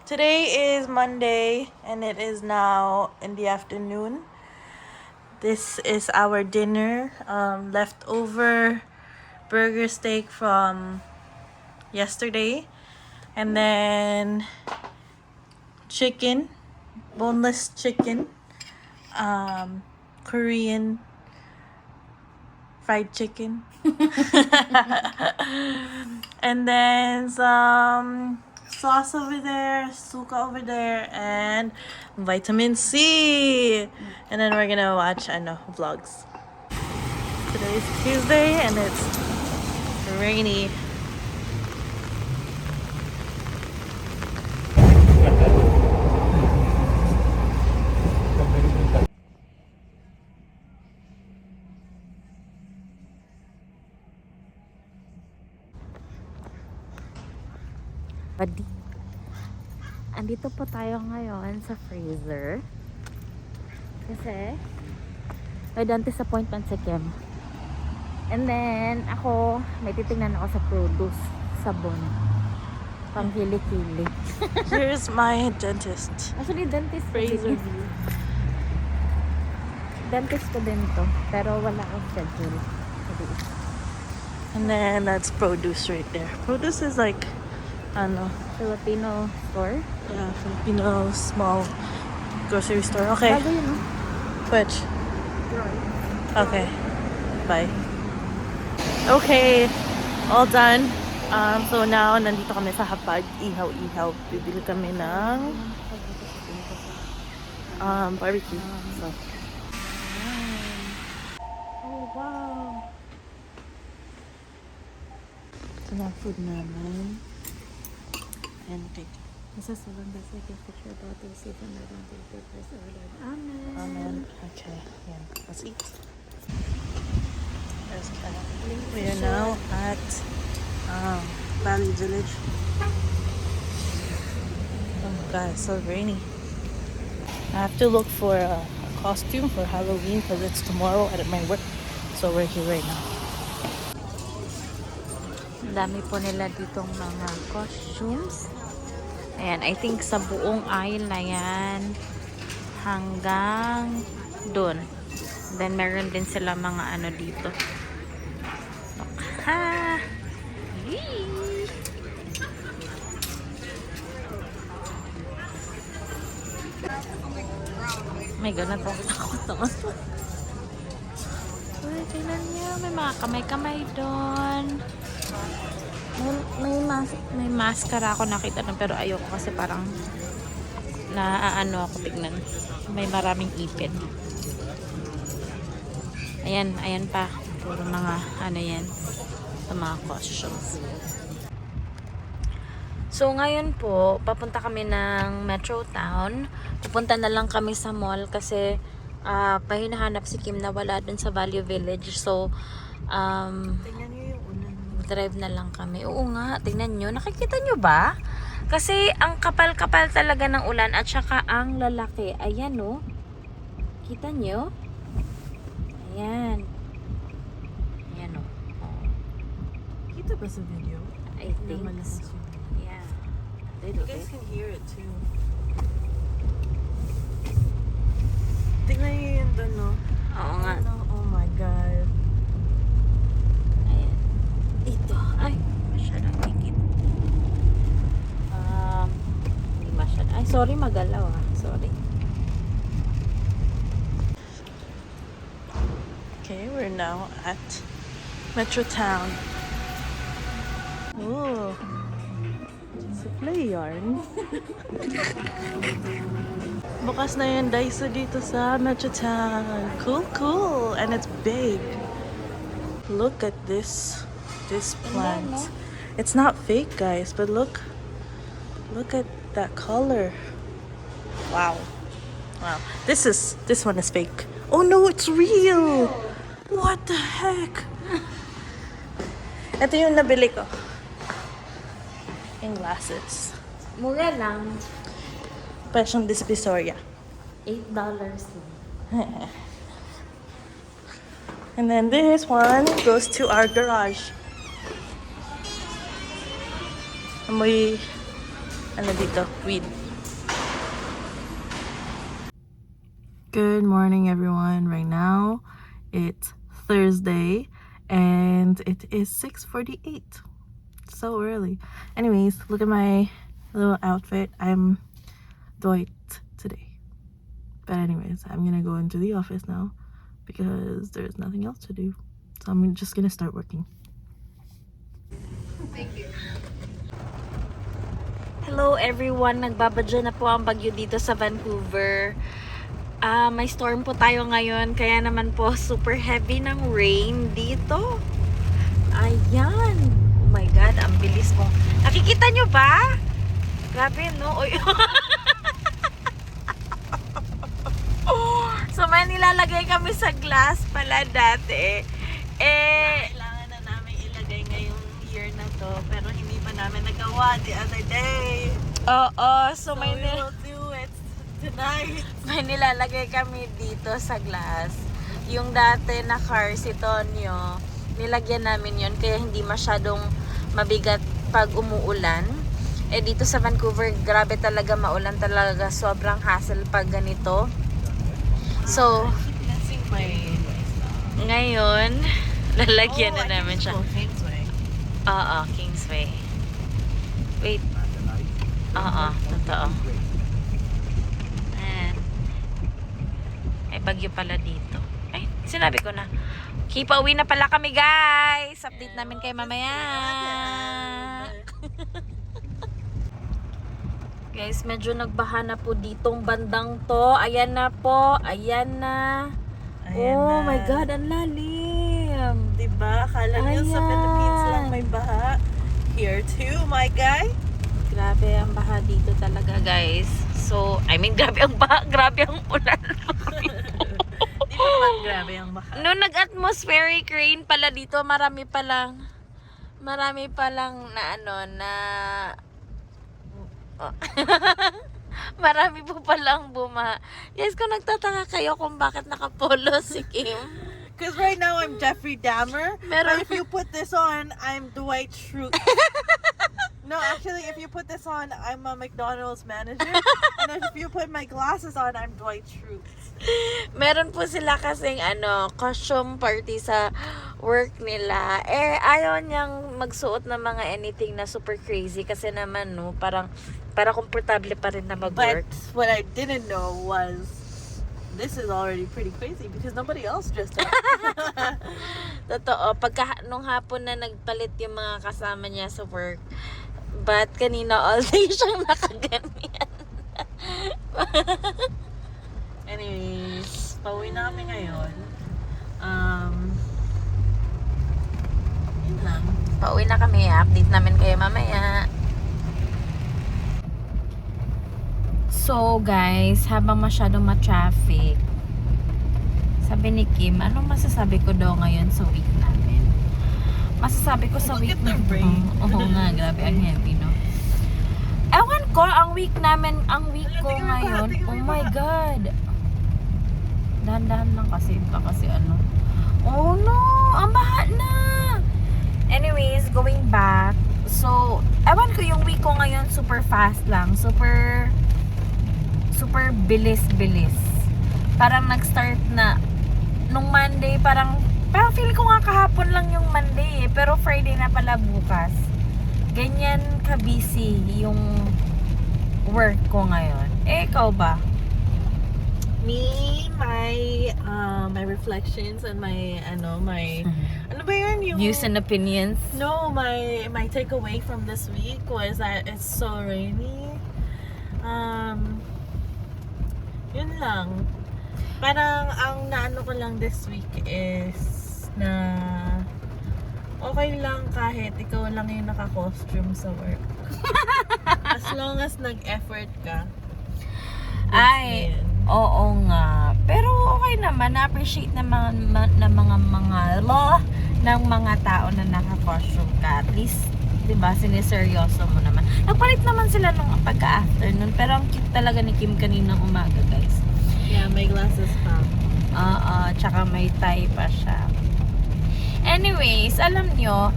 Today is Monday and it is now in the afternoon. This is our dinner. Leftover burger steak from yesterday, and then chicken, boneless chicken, Korean fried chicken, and then some sauce over there, suka over there, and vitamin C. And then we're gonna watch vlogs. Today's Tuesday and it's rainy. Andito po tayo ngayon sa freezer kasi may dentist appointment si Kim, and then ako may titingnan ako sa produce, sabon, pang kili-kili. Here's my dentist. Actually dentist Freezer. Dentist ko din to, pero wala akong schedule. And then that's produce right there. Produce is like Filipino store. yeah, Filipino small grocery store. Okay. Bago yun, no? Which? Okay. Bye. Okay. All done. So now, nandito kami sa hapag. Ihaw-ihaw. Bibili kami ng barbecue. So. Oh, wow. Ito na food namin. And cake. This is Sobrang best I can picture about to see from the first order. Amen. Amen. Okay. Yeah. Let's eat. There's Kat. We are now at Valley Village. Oh my god, it's so rainy. I have to look for a costume for Halloween because it's tomorrow at my work. So we're here right now. Dami po nila ditong mga costumes. Ayan, I think sa buong aisle na yan hanggang dun. Then meron din sila mga ano dito. Ha! Yee! My God, natakot naman. Uy, tingnan niyo. May mga kamay-kamay doon. May mascara ako nakita na, pero ayoko kasi parang naaano ako tignan. May maraming ipin. Ayan pa. Puro mga ano yan. Sa mga costumes. So ngayon po, papunta kami ng Metro Town. Pupunta na lang kami sa mall kasi pahinahanap si Kim na wala dun sa Value Village. So, Tingnan niyo yung unan. drive na lang kami. Oo nga, tingnan nyo. Nakikita nyo ba? Kasi ang kapal-kapal talaga ng ulan at saka ang lalaki. Ayan, oh. Kita nyo? Ayan. Ayan, oh. Kita ba sa video? I think so. Yeah. You guys can hear it too. Tingnan niyo yun doon, no? Oo nga. Oh my God. Ayan. Ito. Ay, masyadong higit. Hindi masyadong. Ay, sorry magalaw, ah. Sorry. Okay, we're now at Metro Town. Oh, it's a play yarn. Bukas na yung Daiso dito sa Metro Town. Cool, cool. And it's big. Look at this plant. It's not fake, guys, but look at that color. Wow. This one is fake. Oh no, it's real. What the heck? Ito yung nabili ko. Yung glasses. Mura lang. Pasyong Divisoria. $8 lang. And then this one goes to our garage. Amoy, ano dito, weed. Good morning, everyone. Right now, it's Thursday, and it is 6:48. So early. Anyways, look at my little outfit. I'm Dwight today. But anyways, I'm gonna go into the office now because there's nothing else to do. So I'm just gonna start working. Thank you. Hello everyone, nagbabadya na po ang bagyo dito sa Vancouver. May storm po tayo ngayon, kaya naman po super heavy ng rain dito. Ayan. Oh my God, ang bilis mo. Nakikita nyo ba? Grabe, no? Oy. So may nilalagay kami sa glass pala dati. Kailangan na namin ilagay ngayong year na to, pero hindi pa namin nagawa the other day. Oo, so may we will do it tonight. May nilalagay kami dito sa glass. Yung dati na car si Tonyo, nilagyan namin yon kaya hindi masyadong mabigat pag umuulan. Dito sa Vancouver, grabe talaga maulan talaga. Sobrang hassle pag ganito. So, ngayon, lalagyan na namin siya. Kingsway. Oo, Kingsway. Wait. Oo, totoo. Ay, bagyo pala dito. Ay, sinabi ko na. Okay, pauwi na pala kami, guys. Update namin kay mamaya. Guys, medyo nagbaha na po ditong bandang to. Ayan na po. Ayan na. Oh my God, ang lalim. Diba? Akala nyo sa Philippines lang may baha. Here too, my guy. Grabe ang baha dito talaga, guys. So, I mean, grabe ang baha. Grabe ang ulan. Di ba naman grabe ang baha? Noong nag-atmospheric rain pala dito, marami palang na ano, na marami po palang bumaha. Guys, kung nagtataka kayo kung bakit nakapolo si Kim. Because right now I'm Jeffrey Dahmer. Meron. But if you put this on, I'm Dwight Schrute. No, actually, if you put this on, I'm a McDonald's manager. And if you put my glasses on, I'm Dwight Schrute. Meron po sila kasing costume party sa work nila. Ayaw niyang magsuot ng mga anything na super crazy kasi naman para komportable pa rin na mag-work. But what I didn't know was this is already pretty crazy because nobody else dressed up. Totoo, nung hapon na nagpalit yung mga kasama niya sa work, but kanina all day siyang nakaganyan. Anyways, pauwi na kami ngayon. Yun lang. Pauwi na kami, update namin kayo mamaya. So guys, habang masyadong ma-traffic, sabi ni Kim, anong masasabi ko daw ngayon sa week namin? Masasabi ko sa week na oo nga, grabe ang heavy, no? Ewan ko, ang week ko ngayon, oh my God. Dahan-dahan lang kasi, oh no, ang baha na. Anyways, going back, so, ewan ko yung week ko ngayon, super fast lang, super bilis. Parang nag-start na nung Monday, parang feel ko nga kahapon lang yung Monday pero Friday na pala bukas. Ganyan ka-busy yung work ko ngayon. Ikaw ba? Me, my reflections and my ano ba yun? Yung, Views and opinions? No, my takeaway from this week was that it's so rainy. Yun lang. Parang ang naano ko lang this week is na okay lang kahit ikaw lang yung naka-costume sa work. As long as nag-effort ka. Ay, oo nga. Pero okay naman, na-appreciate naman ng mga tao na naka-costume ka. At least, diba, siniseryoso mo naman. Nagpalit naman sila nung pagka-afternoon, pero ang cute talaga ni Kim kaninang umaga, guys. Yeah, may glasses pa. Tsaka may tie pa siya. Anyways, alam nyo,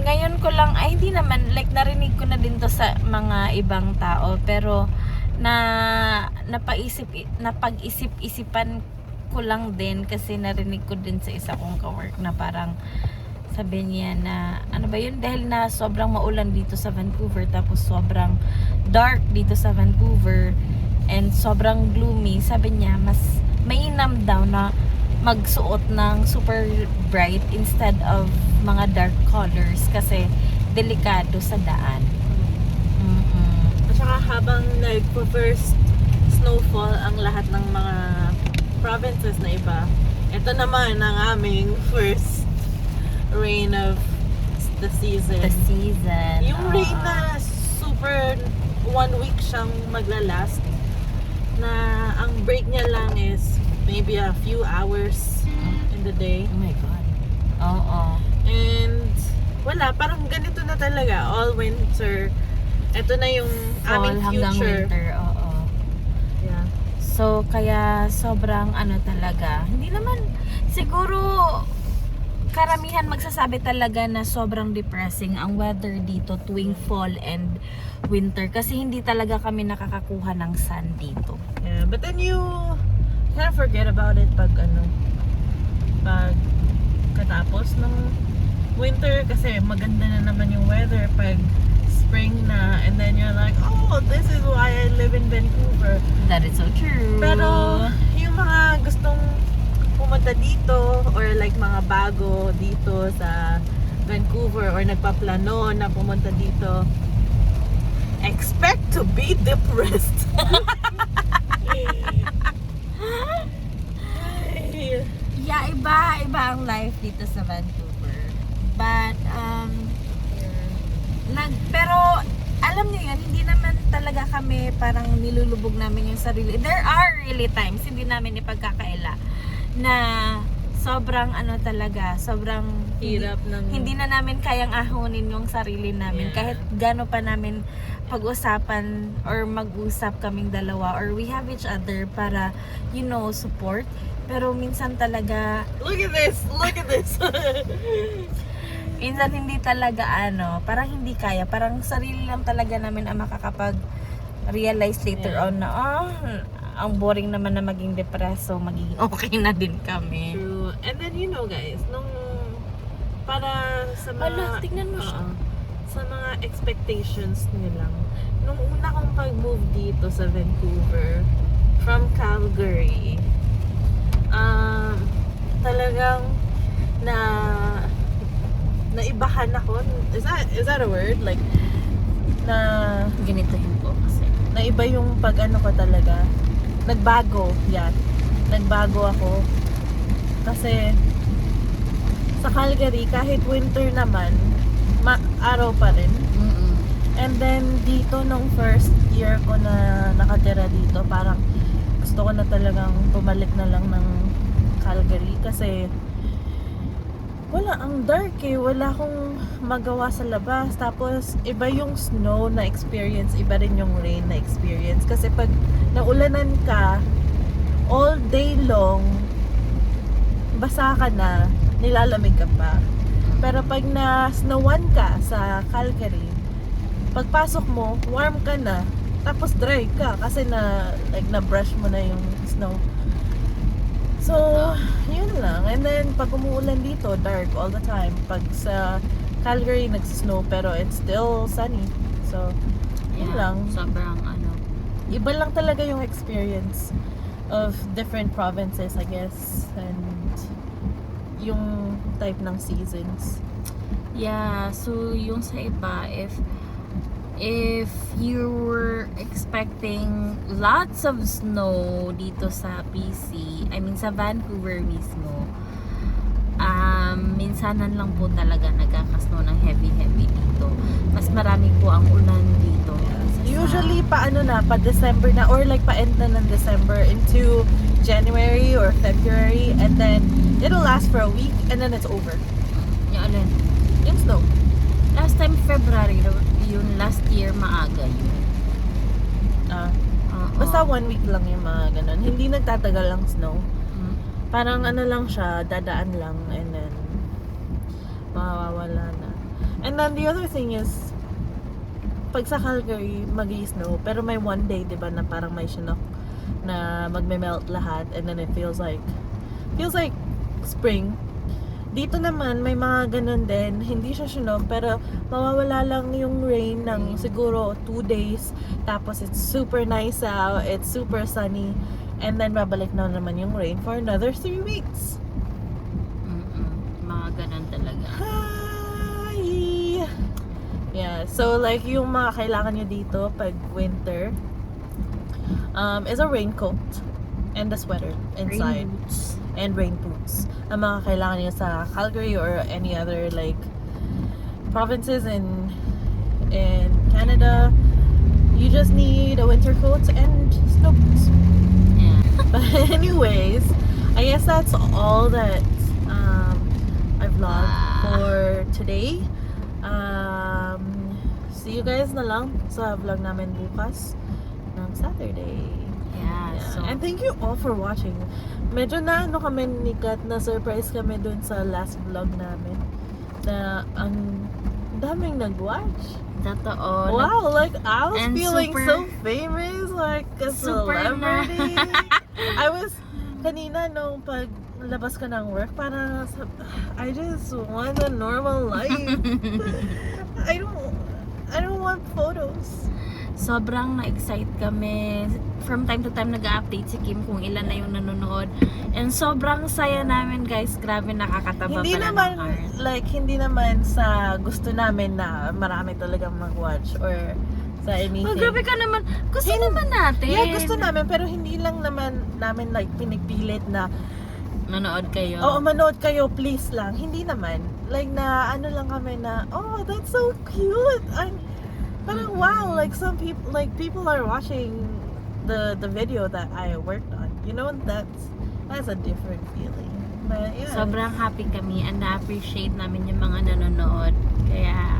ngayon ko lang, ay hindi naman, like narinig ko na din to sa mga ibang tao, pero napag-isip-isipan ko lang din kasi narinig ko din sa isa kong kawork na parang sabi niya na ano ba yun, dahil na sobrang maulan dito sa Vancouver, tapos sobrang dark dito sa Vancouver and sobrang gloomy, sabi niya mas mainam daw na magsuot ng super bright instead of mga dark colors kasi delikado sa daan. At saka habang nagpo-first snowfall ang lahat ng mga provinces na iba, ito naman ang aming first rain of the season. The season. Yung rain na super 1 week siyang maglalast, na ang break niya lang is maybe a few hours in the day. Oh my God. Oo. And wala, parang ganito na talaga, all winter. Ito na yung Fall aming hanggang future. winter. Oo. Yeah. So, kaya sobrang ano talaga. Hindi naman, siguro, karamihan magsasabi talaga na sobrang depressing ang weather dito tuwing fall and winter. Kasi hindi talaga kami nakakakuha ng sun dito. Yeah, but then you kind of forget about it pag katapos ng winter, kasi maganda na naman yung weather pag spring na, and then you're like, oh, this is why I live in Vancouver. That is so true. Pero yung mga gustong pumunta dito or like mga bago dito sa Vancouver or nagpaplano na pumunta dito, expect to be depressed. Yeah, iba ang life dito sa Vancouver. But, pero, alam niyo yan, hindi naman talaga kami parang nilulubog namin yung sarili. There are really times, hindi namin ipagkakaila, na sobrang sobrang Hirap ng... hindi na namin kayang ahonin yung sarili namin. Yeah. Kahit gaano pa namin pag-usapan or mag-usap kaming dalawa or we have each other para, support. Pero minsan talaga, Look at this! Look at this! minsan hindi talaga parang hindi kaya. Parang sarili lang talaga namin ang makakapag-realize later on na, ang boring naman na maging depreso, magiging okay na din kami. True. And then guys, para sa mga... Wala, tignan mo siya. Sa mga expectations nilang, nung una kong pag-move dito sa Vancouver, from Calgary, talagang naibahan ako. Is that a word? Like, Ganitohin ko kasi. naiba yung ko talaga. Nagbago, yan. Nagbago ako. Kasi, sa Calgary, kahit winter naman, araw pa rin. And then, dito nung first year ko na nakatira dito, parang gusto ko na talagang bumalik na lang ng Calgary. Kasi, wala, ang dark wala akong magawa sa labas. Tapos iba yung snow na experience, iba rin yung rain na experience. Kasi pag naulanan ka all day long, basa ka na, nilalamig ka pa. Pero pag na snowan ka sa Calgary, pagpasok mo, warm ka na, tapos dry ka kasi na brush mo na yung snow. So, yun lang. And then, pag umuulan dito, dark all the time. Pag sa Calgary, nagsisnow, pero it's still sunny. So, yun lang. Sobrang Iba lang talaga yung experience of different provinces, I guess. And yung type ng seasons. Yeah, so yung sa iba, if you were expecting lots of snow dito sa BC, I mean sa Vancouver mismo, minsanan lang po talaga nagkakasnow ng heavy dito. Mas marami po ang ulan dito. Usually pa December na, or like pa end na ng December into January or February, and then it'll last for a week and then it's over. Yung alin? Yung snow. Last time February, yun last year maaga yun. Basta 1 week lang yung mga ganun. Hindi nagtatagal ang snow. Parang lang siya, dadaan lang, and then mawawala na. And then the other thing is, pag sa Calgary, mag-i-snow, pero may one day, di ba, na parang may Chinook na magme-melt lahat, and then it feels like spring. Dito naman, may mga ganun din. Hindi siya Chinook, pero mawawala lang yung rain ng siguro 2 days. Tapos it's super nice out, it's super sunny, and then babalik na naman yung rain for another 3 weeks. Mga ganun talaga. Hi! Yeah, so like yung mga kailangan nyo dito pag winter is a raincoat and a sweater inside. Rain boots. And rain boots. Ang mga kailangan nyo sa Calgary or any other like provinces in Canada, you just need a winter coat and snow boots. Yeah. But anyways, I guess that's all that I vlogged for today. See you guys na lang sa vlog namin bukas ng Saturday. Yeah, so And thank you all for watching. Medyo na kami ni Kat, na surprise kami dun sa last vlog namin. Na ang daming nag-watch. totoo. Wow, like I was And feeling super- so famous, like a Super na. celebrity. I was, kanina nung pag labas ka ng work, parang I just want a normal life. I don't want photos. Sobrang na-excite kami. From time to time nag-update si Kim kung ilan na yung nanonood. And sobrang saya namin, guys. Grabe, nakakataba Hindi pala naman, ng heart. like, hindi naman sa gusto namin na marami talagang mag-watch or sa anything. Oh, grabe ka naman. Gusto naman natin. Yeah, gusto namin, pero hindi lang naman namin like pinagpilit na Nanood kayo. oo, manood kayo, please lang. Hindi naman. Like na, ano lang kami na, oh, that's so cute. Parang wow, like some people are watching the video that I worked on. You know, that's a different feeling. But yeah. Sobrang happy kami and na-appreciate namin yung mga nanonood. Kaya,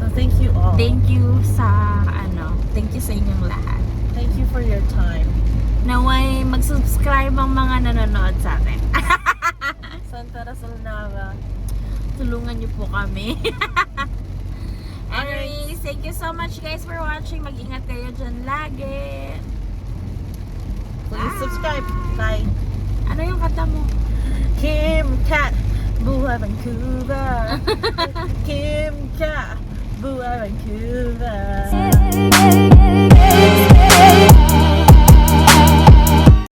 So thank you all. thank you sa inyong lahat. Thank you for your time. Naway mag-subscribe ang mga nanonood sa atin. Santa Rasulnava. Tulungan niyo po kami. Anyways, thank you so much guys for watching. Mag-ingat kayo dyan lagi. Please subscribe. Bye. Ano yung kanta mo? Kim Kat, Buhay Vancouver. Kim Kat, Buhay Vancouver.